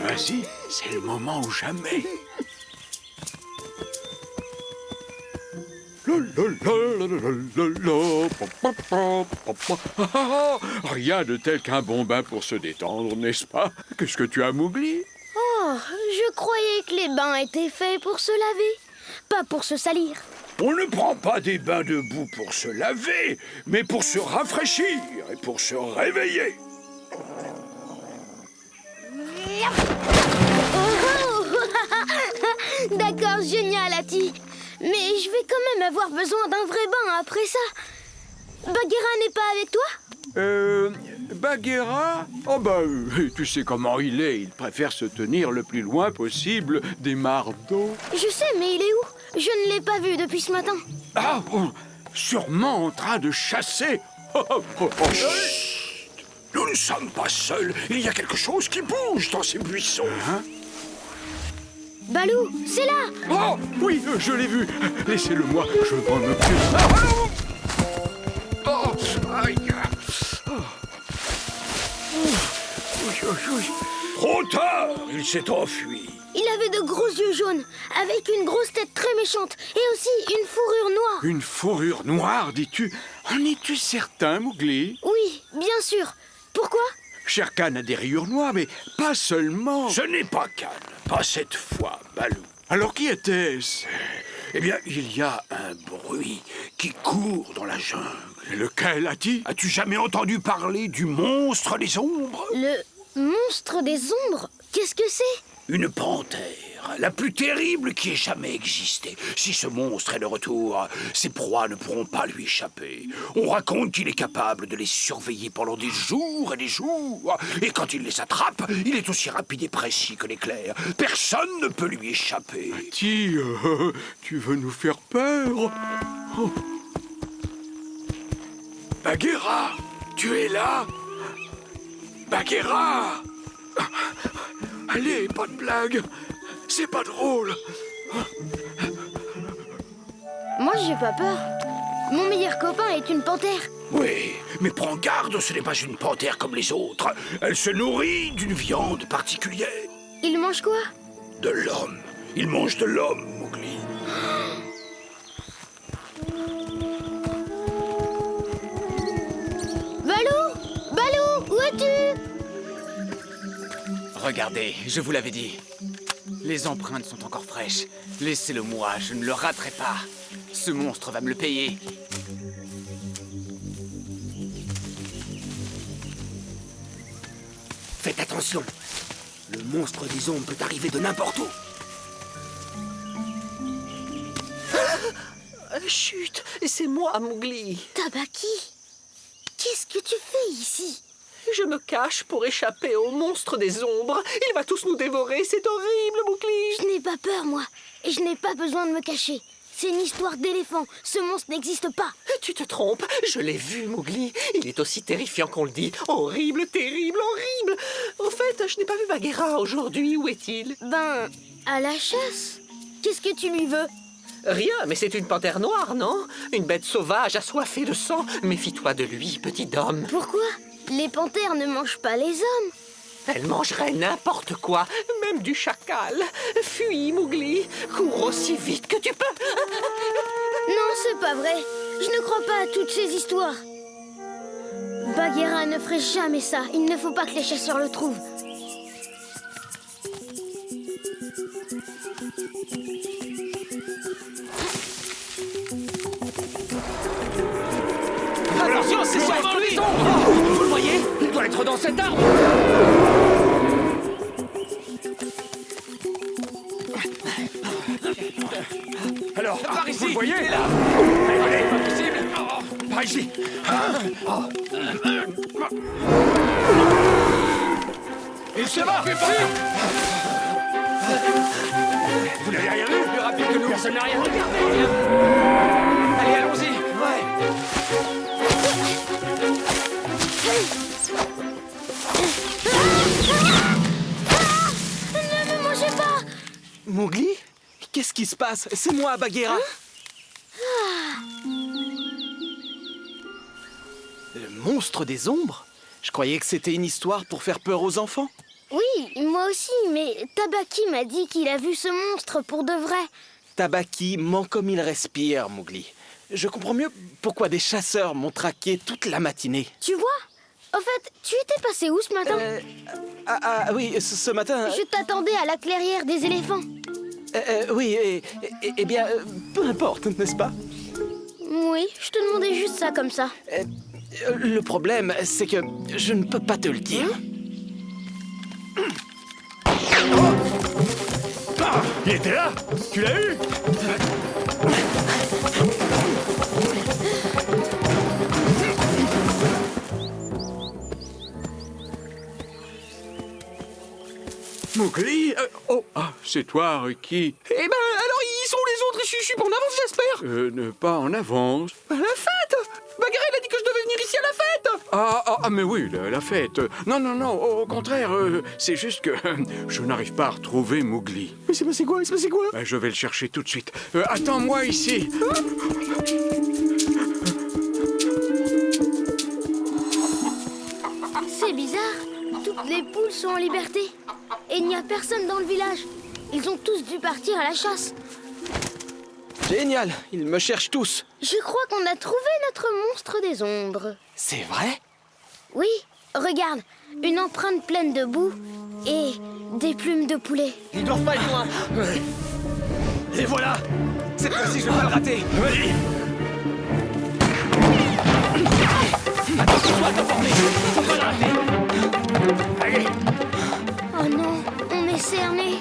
Vas-y, c'est le moment ou jamais. Rien de tel qu'un bon bain pour se détendre, n'est-ce pas? Qu'est-ce que tu as, Mowgli? Oh, je croyais que les bains étaient faits pour se laver, pas pour se salir. On ne prend pas des bains de boue pour se laver, mais pour se rafraîchir et pour se réveiller. Oh, d'accord, génial, Ati. Mais je vais quand même avoir besoin d'un vrai bain après ça. Bagheera n'est pas avec toi? Bagheera? Oh bah, tu sais comment il est. Il préfère se tenir le plus loin possible des mares d'eau. Je sais, mais il est où? Je ne l'ai pas vu depuis ce matin. Ah, oh, sûrement en train de chasser. Chut! Nous ne sommes pas seuls. Il y a quelque chose qui bouge dans ces buissons. Hein? Balou, c'est là! Oh, oui, je l'ai vu. Laissez-le-moi, je m'en occupe. Oh, aïe. Oh. Trop tard, il s'est enfui. Il avait de gros yeux jaunes, avec une grosse tête très méchante, et aussi une fourrure noire. Une fourrure noire, dis-tu? En es-tu certain, Mowgli? Oui, bien sûr. Pourquoi? Shere Khan a des rayures noires, mais pas seulement. Ce n'est pas Khan, pas cette fois, Balou. Alors qui était-ce? Eh bien, il y a un bruit qui court dans la jungle. Lequel, Ati? As-tu jamais entendu parler du monstre des ombres? Le monstre des ombres? Qu'est-ce que c'est? Une panthère, la plus terrible qui ait jamais existé. Si ce monstre est de retour, ses proies ne pourront pas lui échapper. On raconte qu'il est capable de les surveiller pendant des jours et des jours. Et quand il les attrape, il est aussi rapide et précis que l'éclair. Personne ne peut lui échapper. Ati, tu veux nous faire peur? Oh. Bagheera, tu es là? Bagheera! Allez, pas de blague. C'est pas drôle. Moi, j'ai pas peur. Mon meilleur copain est une panthère. Oui, mais prends garde, ce n'est pas une panthère comme les autres. Elle se nourrit d'une viande particulière. Il mange quoi? De l'homme. Il mange de l'homme, Mowgli. Balou! Balou, où es-tu? Regardez, je vous l'avais dit. Les empreintes sont encore fraîches. Laissez-le moi, je ne le raterai pas. Ce monstre va me le payer. Faites attention. Le monstre des ombres peut arriver de n'importe où. Chut, c'est moi, Mowgli. Tabaki, qu'est-ce que tu fais ici? Je me cache pour échapper au monstre des ombres. Il va tous nous dévorer, c'est horrible, Mowgli. Je n'ai pas peur, moi. Et je n'ai pas besoin de me cacher. C'est une histoire d'éléphant. Ce monstre n'existe pas. Tu te trompes, je l'ai vu, Mowgli. Il est aussi terrifiant qu'on le dit. Horrible, terrible, horrible. Au fait, je n'ai pas vu Bagheera aujourd'hui. Où est-il? Ben, à la chasse. Qu'est-ce que tu lui veux? Rien, mais c'est une panthère noire, non? Une bête sauvage assoiffée de sang. Méfie-toi de lui, petit homme. Pourquoi? Les panthères ne mangent pas les hommes. Elle mangerait n'importe quoi, même du chacal. Fuis, Mowgli. Cours aussi vite que tu peux. Non, c'est pas vrai. Je ne crois pas à toutes ces histoires. Bagheera ne ferait jamais ça. Il ne faut pas que les chasseurs le trouvent. Attention, c'est sûrement lui. Vous le voyez? Il doit être dans cet arbre. Alors, par ici, vous le voyez? Il est là. Allez, pas possible. Par ici. Il se bat. Vous n'avez rien vu? Plus rapide que nous. Personne n'a rien regardé. Allez, allons-y. Ouais. Ne me mangez pas! Mowgli? Qu'est-ce qui se passe? C'est moi, Bagheera. Le monstre des ombres? Je croyais que c'était une histoire pour faire peur aux enfants. Oui, moi aussi, mais Tabaki m'a dit qu'il a vu ce monstre pour de vrai. Tabaki ment comme il respire, Mowgli. Je comprends mieux pourquoi des chasseurs m'ont traqué toute la matinée. Tu vois? En fait, tu étais passé où ce matin? Oui, ce matin... Je t'attendais à la clairière des éléphants. Oui, eh bien, peu importe, n'est-ce pas? Oui, je te demandais juste ça comme ça. Le problème, c'est que je ne peux pas te le dire. Ah, il était là. Tu l'as eu? Mowgli? C'est toi, Ricky. Eh ben, alors, ils sont où les autres? Je suis pas en avance, j'espère. Pas en avance. À la fête! Bagheera, il a dit que je devais venir ici à la fête! Mais oui, la fête. Non, au contraire, c'est juste que je n'arrive pas à retrouver Mowgli. Mais c'est passé quoi? Je vais le chercher tout de suite. Attends-moi ici. C'est bizarre. Toutes les poules sont en liberté. Et il n'y a personne dans le village. Ils ont tous dû partir à la chasse. Génial, ils me cherchent tous. Je crois qu'on a trouvé notre monstre des ombres. C'est vrai? Oui, regarde. Une empreinte pleine de boue et des plumes de poulet. Ils doivent pas être loin. Et voilà. Cette fois-ci, je vais pas le rater. Vas-y. Attention à t'emporter. Faut pas le rater. Allez. Oh non, on est cerné.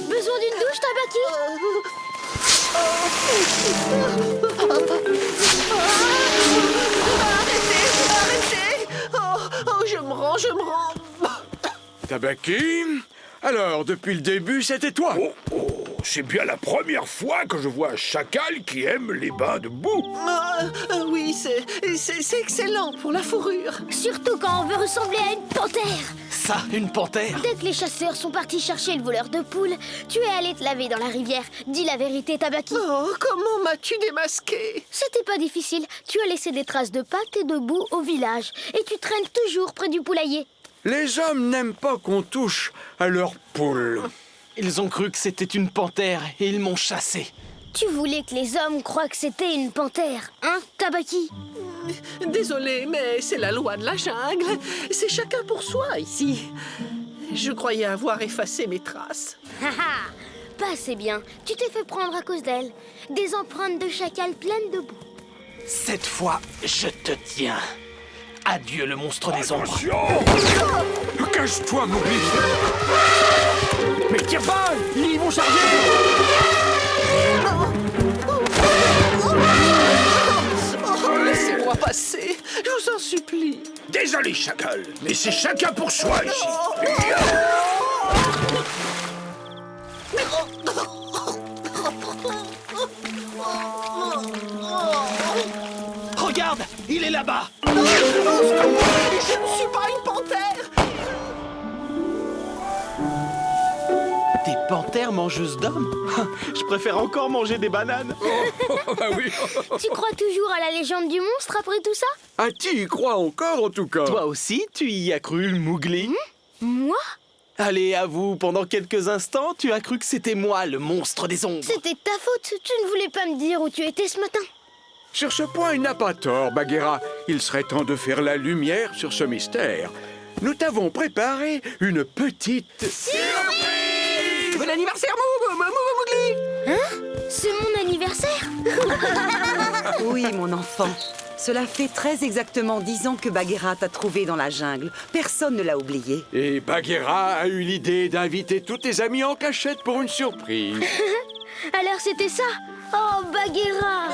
Besoin d'une douche, Tabaki? Arrêtez! Oh, je me rends. Tabaki? Alors, depuis le début, c'était toi. C'est bien la première fois que je vois un chacal qui aime les bains de boue. Oui, c'est excellent pour la fourrure. Surtout quand on veut ressembler à une panthère. Ça, une panthère? Dès que les chasseurs sont partis chercher le voleur de poules, tu es allé te laver dans la rivière. Dis la vérité, Tabaki. Oh, comment m'as-tu démasqué? C'était pas difficile. Tu as laissé des traces de pâte et de boue au village. Et tu traînes toujours près du poulailler. Les hommes n'aiment pas qu'on touche à leurs poules. Ils ont cru que c'était une panthère et ils m'ont chassé. Tu voulais que les hommes croient que c'était une panthère, hein, Tabaki? Désolé, mais c'est la loi de la jungle. C'est chacun pour soi ici. Je croyais avoir effacé mes traces. Haha, pas assez bien. Tu t'es fait prendre à cause d'elle. Des empreintes de chacal pleines de boue. Cette fois, je te tiens. Adieu le monstre des ombres. Cache-toi, Mowgli. Mais tire pas. Ils vont charger. Oh, laissez-moi passer. Je vous en supplie. Désolé, chacal, mais c'est chacun pour soi ici. Regarde, il est là-bas. Je ne suis pas une panthère. Des panthères mangeuses d'hommes? Je préfère encore manger des bananes. Oui. Tu crois toujours à la légende du monstre après tout ça? Ah, tu y crois encore, en tout cas. Toi aussi, tu y as cru, Mowgli? Moi? Allez, avoue, pendant quelques instants, tu as cru que c'était moi, le monstre des ombres. C'était de ta faute. Tu ne voulais pas me dire où tu étais ce matin. Sur ce point, il n'a pas tort, Bagheera. Il serait temps de faire la lumière sur ce mystère. Nous t'avons préparé une petite... Bon anniversaire, Mowgli. Hein? C'est mon anniversaire? Oui, mon enfant. Cela fait très exactement 10 ans que Bagheera t'a trouvé dans la jungle. Personne ne l'a oublié. Et Bagheera a eu l'idée d'inviter tous tes amis en cachette pour une surprise. Alors c'était ça? Oh, Bagheera!